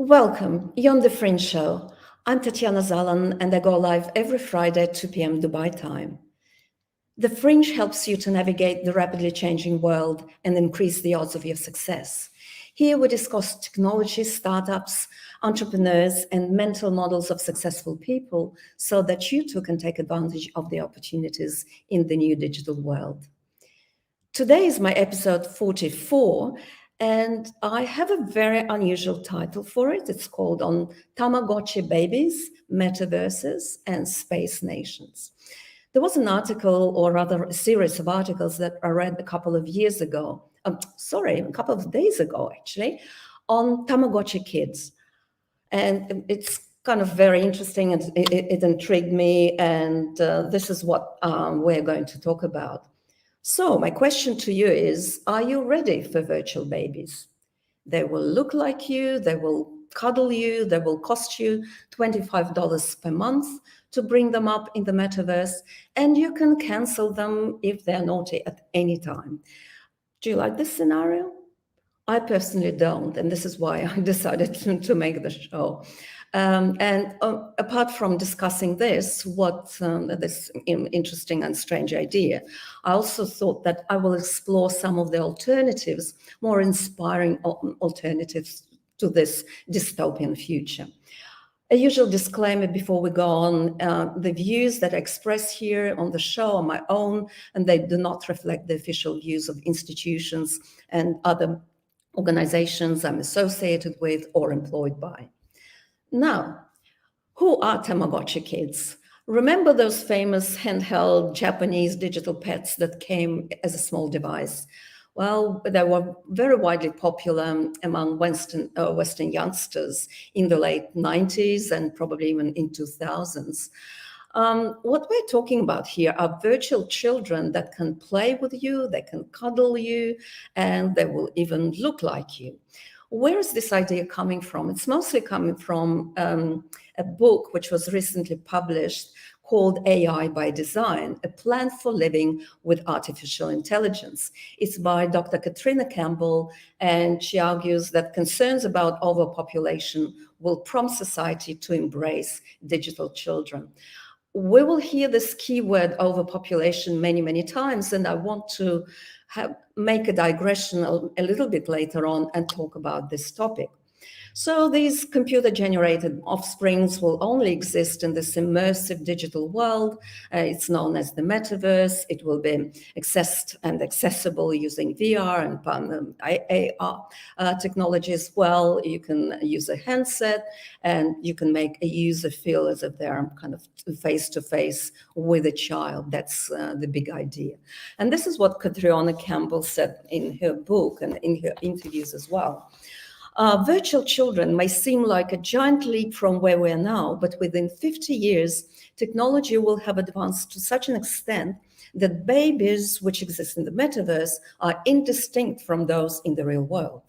Welcome, you're on the Fringe Show. I'm Tatiana Zalan, and I go live every Friday at 2 p.m. Dubai time. The Fringe helps you to navigate the rapidly changing world and increase the odds of your success. Here we discuss technology, startups, entrepreneurs, and mental models of successful people so that you too can take advantage of the opportunities in the new digital world. Today is my episode 44, and I have a very unusual title for it. It's called On Tamagotchi Babies, Metaverses, and Space Nations. There was an article, or rather a series of articles that I read a couple of years ago, a couple of days ago actually, on Tamagotchi Kids. And it's kind of very interesting, and it intrigued me, and this is what we're going to talk about. So my question to you is, are you ready for virtual babies? They will look like you, they will cuddle you, they will cost you $25 per month to bring them up in the metaverse, and you can cancel them if they're naughty at any time. Do you like this scenario? I personally don't, and this is why I decided to make the show. Apart from discussing this, this interesting and strange idea, I also thought that I will explore some of the alternatives, more inspiring alternatives to this dystopian future. A usual disclaimer before we go on, the views that I express here on the show are my own, and they do not reflect the official views of institutions and other organizations I'm associated with or employed by. Now, who are Tamagotchi kids? Remember those famous handheld Japanese digital pets that came as a small device? Well, they were very widely popular among Western youngsters in the late 90s and probably even in 2000s. What we're talking about here are virtual children that can play with you, they can cuddle you, and they will even look like you. Where is this idea coming from? It's mostly coming from a book which was recently published called AI by Design, A Plan for Living with Artificial Intelligence. It's by Dr. Katrina Campbell, and she argues that concerns about overpopulation will prompt society to embrace digital children. We will hear this keyword overpopulation many, many times, and I want to make a digression a little bit later on and talk about this topic. So these computer-generated offsprings will only exist in this immersive digital world. It's known as the Metaverse. It will be accessed and accessible using VR and AR technology as well. You can use a handset, and you can make a user feel as if they're kind of face-to-face with a child. That's the big idea. And this is what Katrina Campbell said in her book and in her interviews as well. Virtual children may seem like a giant leap from where we are now, but within 50 years, technology will have advanced to such an extent that babies which exist in the metaverse are indistinct from those in the real world.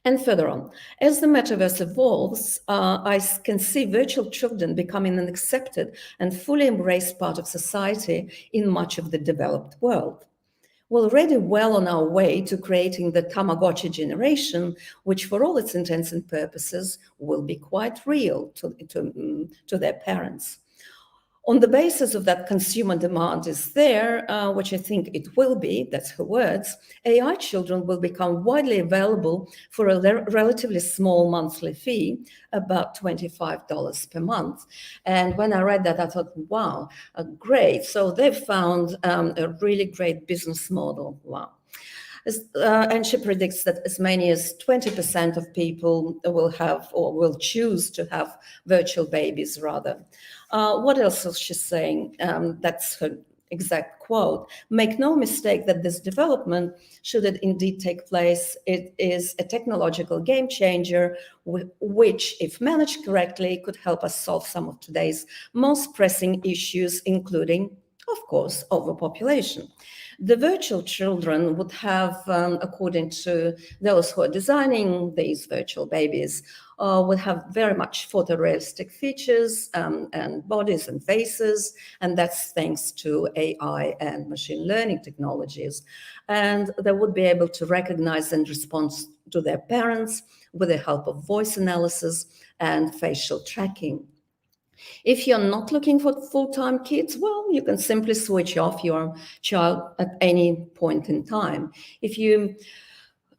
And further on, as the metaverse evolves, I can see virtual children becoming an accepted and fully embraced part of society in much of the developed world. We're already well on our way to creating the Tamagotchi generation, which for all its intents and purposes will be quite real to their parents. On the basis of that consumer demand is there, which I think it will be, that's her words, AI children will become widely available for a relatively small monthly fee, about $25 per month. And when I read that, I thought, wow, great. So they've found a really great business model. Wow. And she predicts that as many as 20% of people will have or will choose to have virtual babies rather. What else is she saying? That's her exact quote. Make no mistake that this development, should it indeed take place, it is a technological game changer, which, if managed correctly, could help us solve some of today's most pressing issues, including, of course, overpopulation. The virtual children would have, according to those who are designing these virtual babies, would have very much photorealistic features and bodies and faces, and that's thanks to AI and machine learning technologies. And they would be able to recognize and respond to their parents with the help of voice analysis and facial tracking. If you're not looking for full-time kids, well, you can simply switch off your child at any point in time. If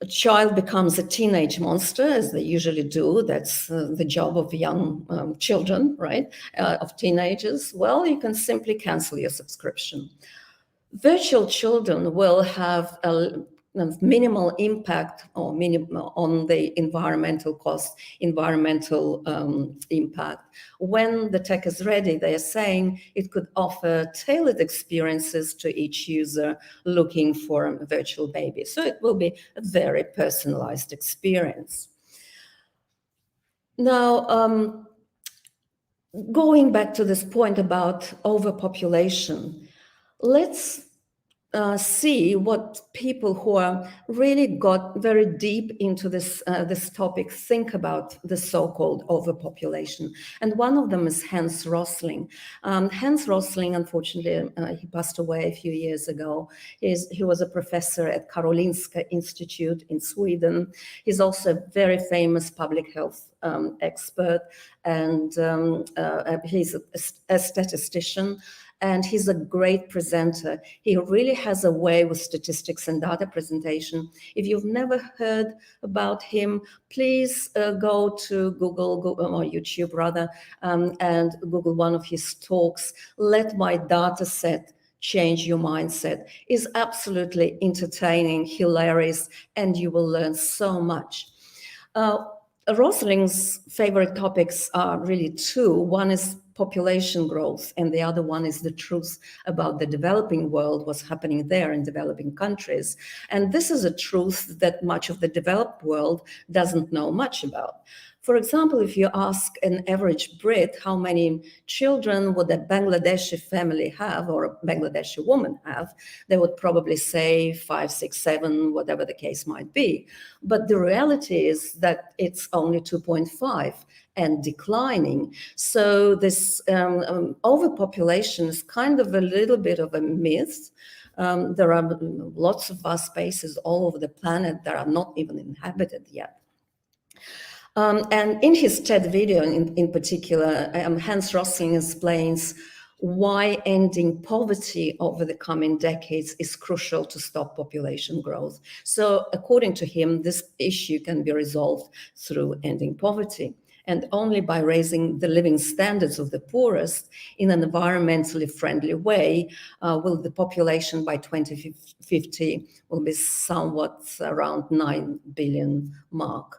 a child becomes a teenage monster, as they usually do, that's the job of young children, right, of teenagers, well, you can simply cancel your subscription. Virtual children will have a minimal impact or on the environmental cost, environmental impact. When the tech is ready, they are saying it could offer tailored experiences to each user looking for a virtual baby. So it will be a very personalized experience. Now, going back to this point about overpopulation, let's see what people who are really got very deep into this topic think about the so-called overpopulation. And one of them is Hans Rosling. Hans Rosling, unfortunately, he passed away a few years ago. He was a professor at Karolinska Institute in Sweden. He's also a very famous public health expert, and he's a statistician. And he's a great presenter. He really has a way with statistics and data presentation. If you've never heard about him, please go to Google or YouTube rather, and Google one of his talks, Let My Data Set Change Your Mindset. Is absolutely entertaining, hilarious, and you will learn so much. Rosling's favorite topics are really two. One is population growth, and the other one is the truth about the developing world, what's happening there in developing countries. And this is a truth that much of the developed world doesn't know much about. For example, if you ask an average Brit how many children would a Bangladeshi family have or a Bangladeshi woman have, they would probably say 5, 6, 7, whatever the case might be. But the reality is that it's only 2.5 and declining. So this overpopulation is kind of a little bit of a myth. There are lots of vast spaces all over the planet that are not even inhabited yet. And in his TED video in particular, Hans Rosling explains why ending poverty over the coming decades is crucial to stop population growth. So according to him, this issue can be resolved through ending poverty. And only by raising the living standards of the poorest in an environmentally friendly way will the population by 2050 will be somewhat around 9 billion mark.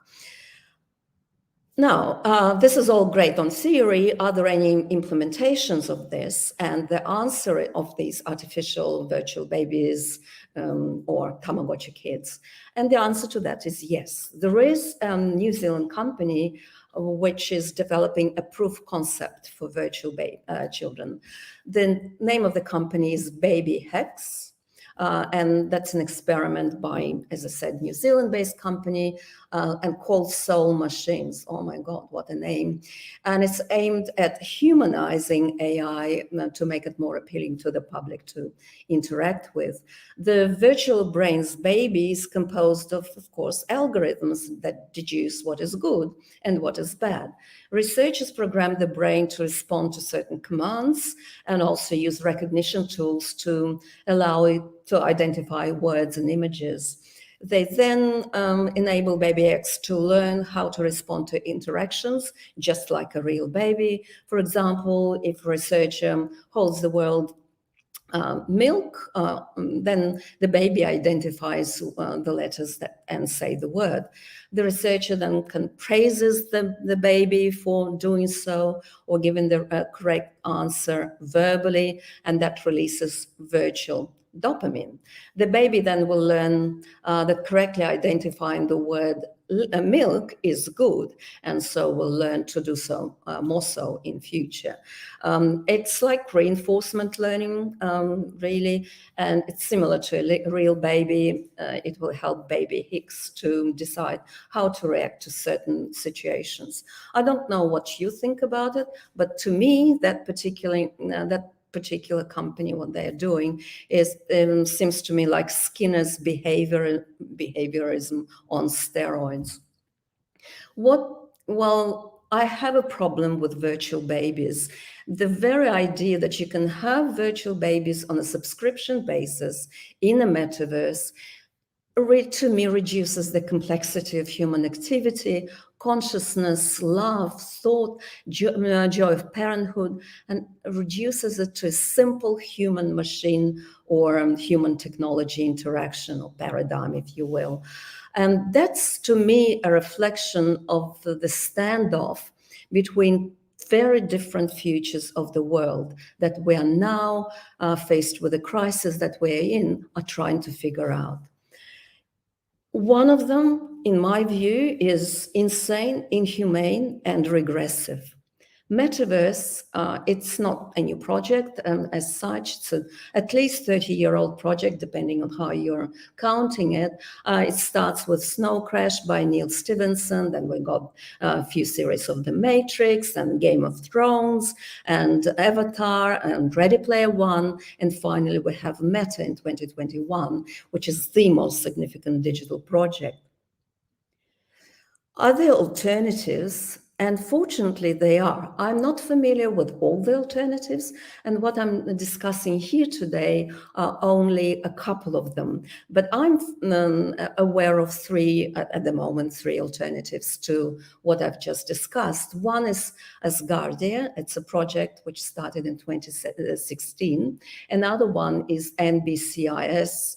Now, this is all great on theory. Are there any implementations of this? And the answer of these artificial virtual babies or Tamagotchi kids, and the answer to that is yes. There is a New Zealand company which is developing a proof concept for virtual children. The name of the company is Baby Hex. And that's an experiment by, as I said, New Zealand-based company and called Soul Machines. Oh my God, what a name. And it's aimed at humanizing AI to make it more appealing to the public to interact with. The virtual brain's baby is composed of course, algorithms that deduce what is good and what is bad. Researchers programmed the brain to respond to certain commands and also use recognition tools to allow it to identify words and images. They then enable Baby X to learn how to respond to interactions, just like a real baby. For example, if a researcher holds the word milk, then the baby identifies the letters and say the word. The researcher then praises the baby for doing so or giving the correct answer verbally, and that releases virtual dopamine. The baby then will learn that correctly identifying the word milk is good, and so will learn to do so more so in future. It's like reinforcement learning, really, and it's similar to a real baby. It will help baby Hicks to decide how to react to certain situations. I don't know what you think about it, but to me, that particular company, what they're doing is seems to me like Skinner's behaviorism on steroids. Well, I have a problem with virtual babies. The very idea that you can have virtual babies on a subscription basis in a metaverse, to me, reduces the complexity of human activity, consciousness, love, thought, joy of parenthood, and reduces it to a simple human machine or human technology interaction or paradigm, if you will. And that's, to me, a reflection of the standoff between very different futures of the world that we are now faced with the crisis that we're in, are trying to figure out. One of them, in my view, is insane, inhumane, and regressive. Metaverse, it's not a new project as such. It's at least 30-year-old project, depending on how you're counting it. It starts with Snow Crash by Neil Stephenson. Then we got a few series of The Matrix and Game of Thrones and Avatar and Ready Player One. And finally, we have Meta in 2021, which is the most significant digital project. Are there alternatives? And fortunately, they are. I'm not familiar with all the alternatives, and what I'm discussing here today are only a couple of them. But I'm aware of three, at the moment, three alternatives to what I've just discussed. One is Asgardia. It's a project which started in 2016. Another one is NBCIS,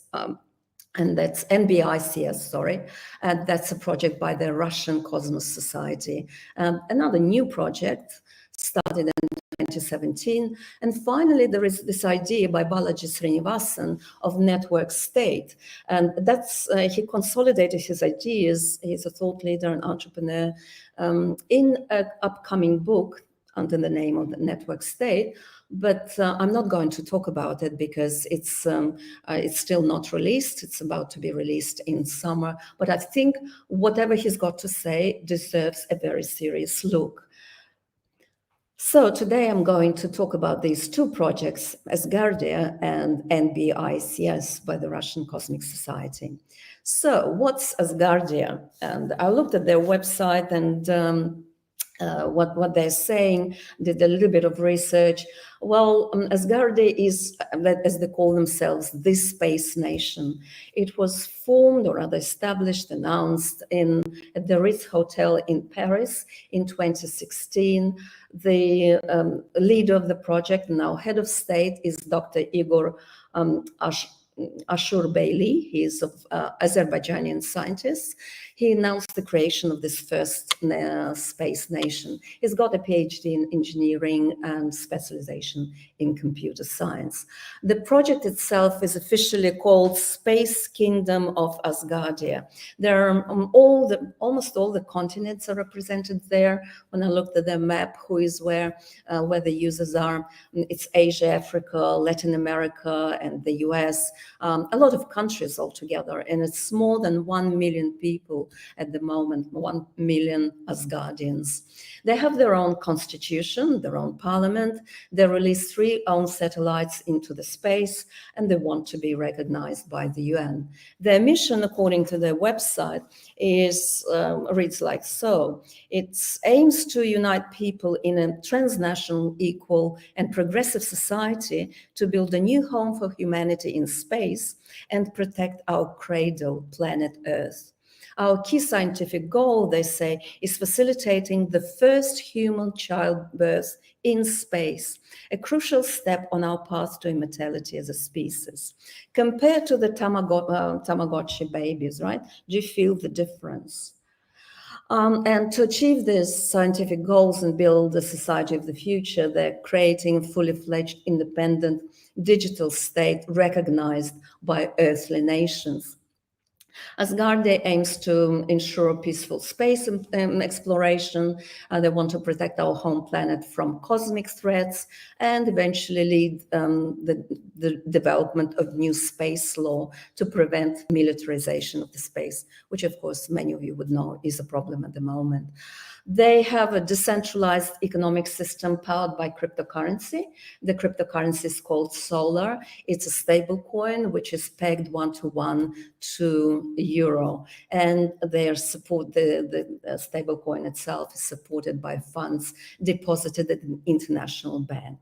and that's NBICS, sorry, and that's a project by the Russian Cosmos Society. Another new project started in 2017. And finally, there is this idea by Balaji Srinivasan of network state. And that's, he consolidated his ideas. He's a thought leader and entrepreneur in an upcoming book under the name of the network state. But I'm not going to talk about it because it's still not released. It's about to be released in summer. But I think whatever he's got to say deserves a very serious look. So today I'm going to talk about these two projects, Asgardia and NBICS by the Russian Cosmic Society. So what's Asgardia? And I looked at their website and what they're saying, did a little bit of research. Well, Asgardia is, as they call themselves, the space nation. It was formed, or rather established, announced at the Ritz Hotel in Paris in 2016. The leader of the project, now head of state, is Dr. Igor Ashurbayli. He is of Azerbaijani scientist. He announced the creation of this first space nation. He's got a PhD in engineering and specialization in computer science. The project itself is officially called Space Kingdom of Asgardia. There are almost all the continents are represented there. When I looked at the map, who is where the users are, it's Asia, Africa, Latin America, and the US. A lot of countries altogether, and it's more than 1 million people at the moment, 1 million Asgardians. They have their own constitution, their own parliament. They release 3 own satellites into the space, and they want to be recognized by the UN. Their mission, according to their website, reads like so. It aims to unite people in a transnational, equal, and progressive society to build a new home for humanity in space and protect our cradle, planet Earth. Our key scientific goal, they say, is facilitating the first human childbirth in space, a crucial step on our path to immortality as a species. Compared to the Tamagotchi babies, right? Do you feel the difference? And to achieve these scientific goals and build the society of the future, they're creating a fully fledged, independent digital state recognized by earthly nations. Asgardia aims to ensure peaceful space exploration. They want to protect our home planet from cosmic threats and eventually lead the development of new space law to prevent militarization of the space, which of course many of you would know is a problem at the moment. They have a decentralized economic system powered by cryptocurrency. The cryptocurrency is called Solar. It's a stable coin which is pegged 1-to-1 to euro, and their support, the stable coin itself, is supported by funds deposited at an international bank.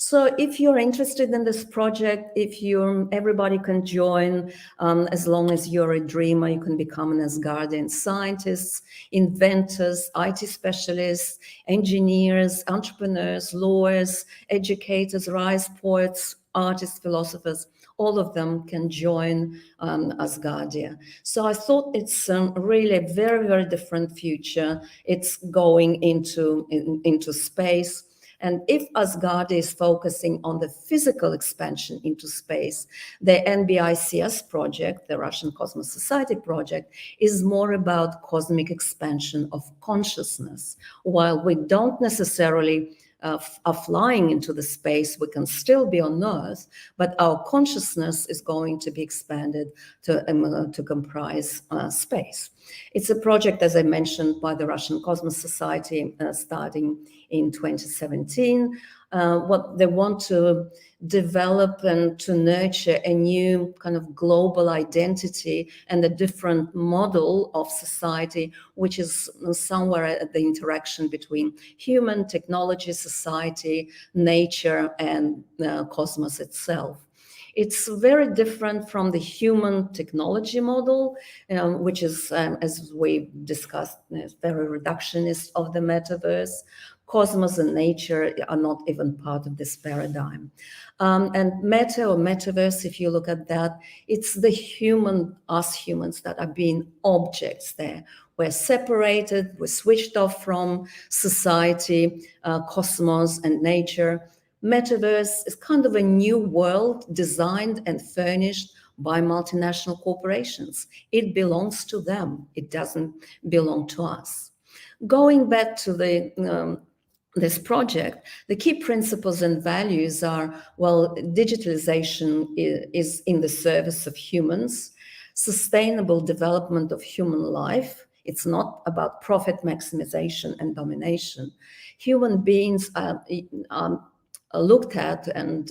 So if you're interested in this project, everybody can join, as long as you're a dreamer, you can become an Asgardian scientists, inventors, IT specialists, engineers, entrepreneurs, lawyers, educators, rise poets, artists, philosophers. All of them can join Asgardia. So I thought it's really a very, very different future. It's going into space. And if Asgardia is focusing on the physical expansion into space, the Nbics project, the Russian Cosmos Society project, is more about cosmic expansion of consciousness. While we don't necessarily are flying into the space, we can still be on Earth, but our consciousness is going to be expanded to comprise space. It's a project, as I mentioned, by the Russian Cosmos Society starting in 2017. What they want to develop and to nurture a new kind of global identity and a different model of society, which is somewhere at the interaction between human, technology, society, nature, and cosmos itself. It's very different from the human technology model, which is, as we discussed, very reductionist of the metaverse. Cosmos and nature are not even part of this paradigm. And meta or metaverse, if you look at that, it's the us humans that are being objects there. We're separated, we're switched off from society, cosmos, and nature. Metaverse is kind of a new world designed and furnished by multinational corporations. It belongs to them. It doesn't belong to us. Going back to this project, the key principles and values are, well, digitalization is in the service of humans, sustainable development of human life. It's not about profit maximization and domination. Human beings are looked at and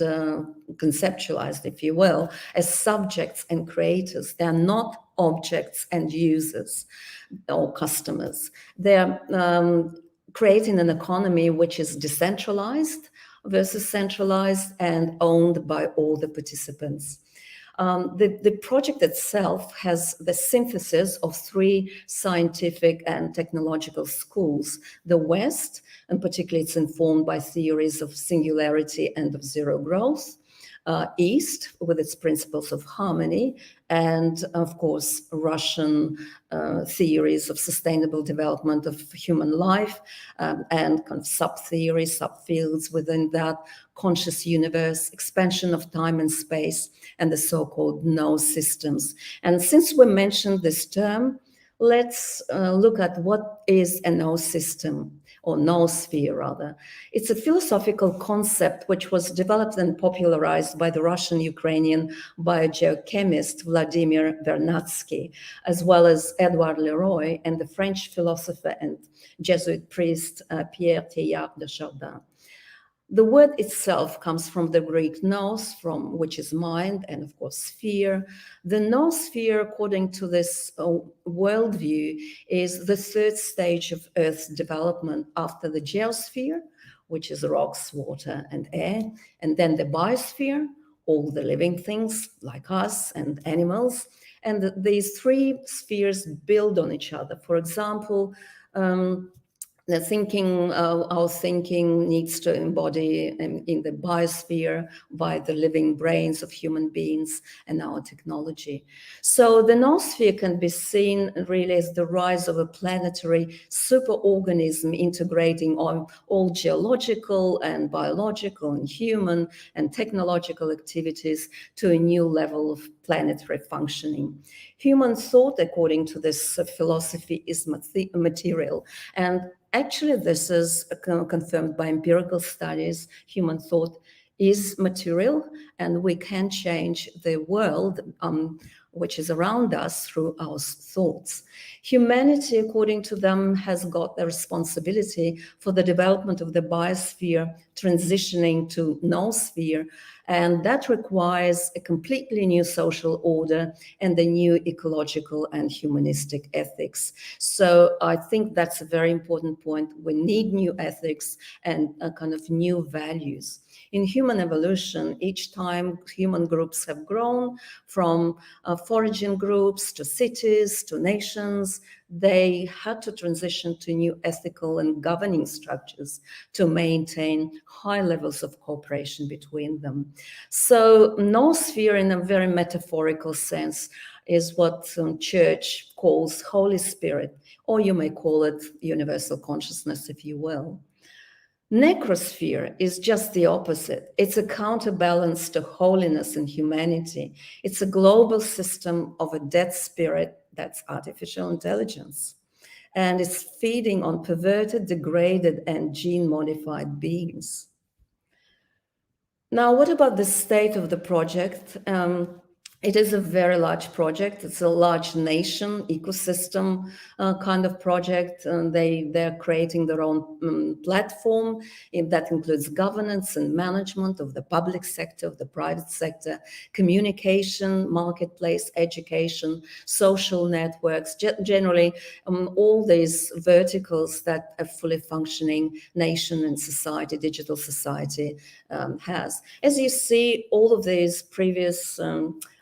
conceptualized, if you will, as subjects and creators. They are not objects and users or customers. They're creating an economy which is decentralized versus centralized and owned by all the participants. The project itself has the synthesis of three scientific and technological schools. The West, and particularly it's informed by theories of singularity and of zero growth. East, with its principles of harmony, and of course, Russian theories of sustainable development of human life, and kind of sub-theories, subfields within that, conscious universe, expansion of time and space, and the so-called no systems. And since we mentioned this term, let's look at what is a no system, or noosphere rather. It's a philosophical concept which was developed and popularized by the Russian-Ukrainian biogeochemist Vladimir Vernadsky, as well as Edouard Leroy and the French philosopher and Jesuit priest Pierre Teilhard de Chardin. The word itself comes from the Greek nous, from which is mind, and of course sphere. The noosphere, according to this worldview, is the third stage of Earth's development after the geosphere, which is rocks, water, and air, and then the biosphere, all the living things like us and animals. And these three spheres build on each other. For example, our thinking needs to embody in the biosphere by the living brains of human beings and our technology. So the noosphere can be seen really as the rise of a planetary superorganism integrating all geological and biological and human and technological activities to a new level of planetary functioning. Human thought, according to this philosophy, is material, and actually, this is confirmed by empirical studies. Human thought is material, and we can change the world which is around us through our thoughts. Humanity, according to them, has got the responsibility for the development of the biosphere, transitioning to noosphere, and that requires a completely new social order and a new ecological and humanistic ethics. So I think that's a very important point. We need new ethics and a kind of new values. In human evolution, each time human groups have grown from foraging groups to cities to nations, they had to transition to new ethical and governing structures to maintain high levels of cooperation between them. So noosphere, in a very metaphorical sense, is what church calls Holy Spirit, or you may call it universal consciousness, if you will. Necrosphere is just the opposite. It's a counterbalance to holiness and humanity. It's a global system of a dead spirit, that's artificial intelligence. And it's feeding on perverted, degraded, and gene-modified beings. Now, what about the state of the project? It is a very large project. It's a large nation ecosystem kind of project. They're creating their own platform that includes governance and management of the public sector, of the private sector, communication, marketplace, education, social networks, generally all these verticals that a fully functioning nation and society, digital society has. As you see, all of these previous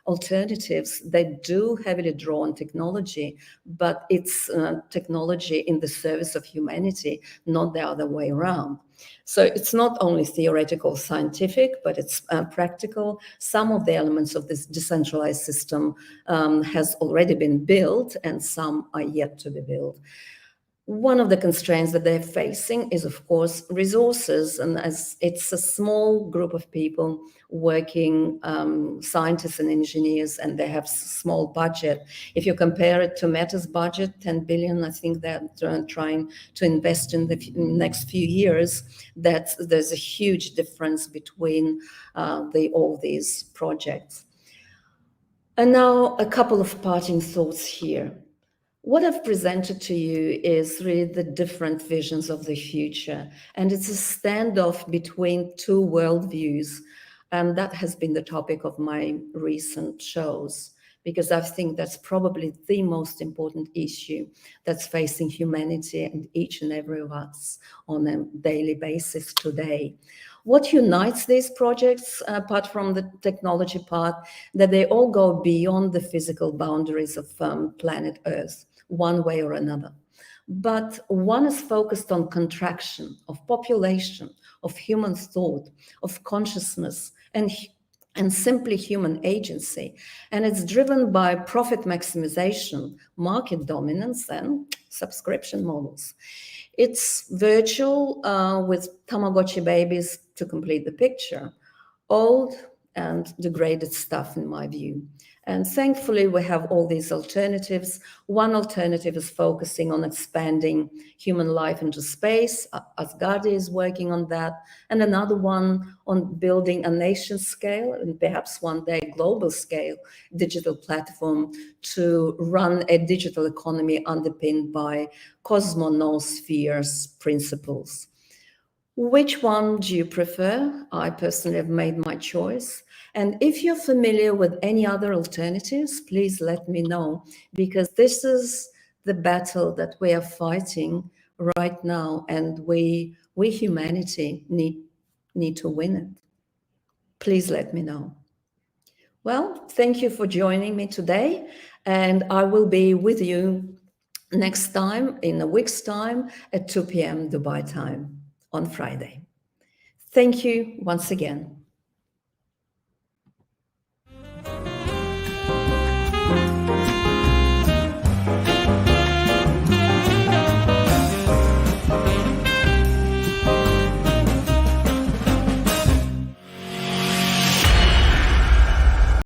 alternatives, they do heavily draw on technology, but it's technology in the service of humanity, not the other way around. So it's not only theoretical, scientific, but it's practical. Some of the elements of this decentralized system has already been built, and some are yet to be built. One of the constraints that they're facing is, of course, resources. And as it's a small group of people working, scientists and engineers, and they have small budget. If you compare it to Meta's budget, 10 billion, I think they're trying to invest in the next few years, that there's a huge difference between all these projects. And now a couple of parting thoughts here. What I've presented to you is really the different visions of the future, and it's a standoff between two worldviews, and that has been the topic of my recent shows, because I think that's probably the most important issue that's facing humanity and each and every of us on a daily basis today. What unites these projects, apart from the technology part, that they all go beyond the physical boundaries of planet Earth, one way or another. But one is focused on contraction of population, of human thought, of consciousness, and simply human agency. And it's driven by profit maximization, market dominance, and subscription models. It's virtual with Tamagotchi babies to complete the picture. Old and degraded stuff, in my view. And thankfully, we have all these alternatives. One alternative is focusing on expanding human life into space. Asgardia is working on that. And another one on building a nation scale and perhaps one day global scale digital platform to run a digital economy underpinned by cosmonosphere's principles. Which one do you prefer? I personally have made my choice. And if you're familiar with any other alternatives, please let me know, because this is the battle that we are fighting right now, and we humanity need to win it. Please let me know. Well, thank you for joining me today, and I will be with you next time, in a week's time, at 2 p.m. Dubai time on Friday. Thank you once again.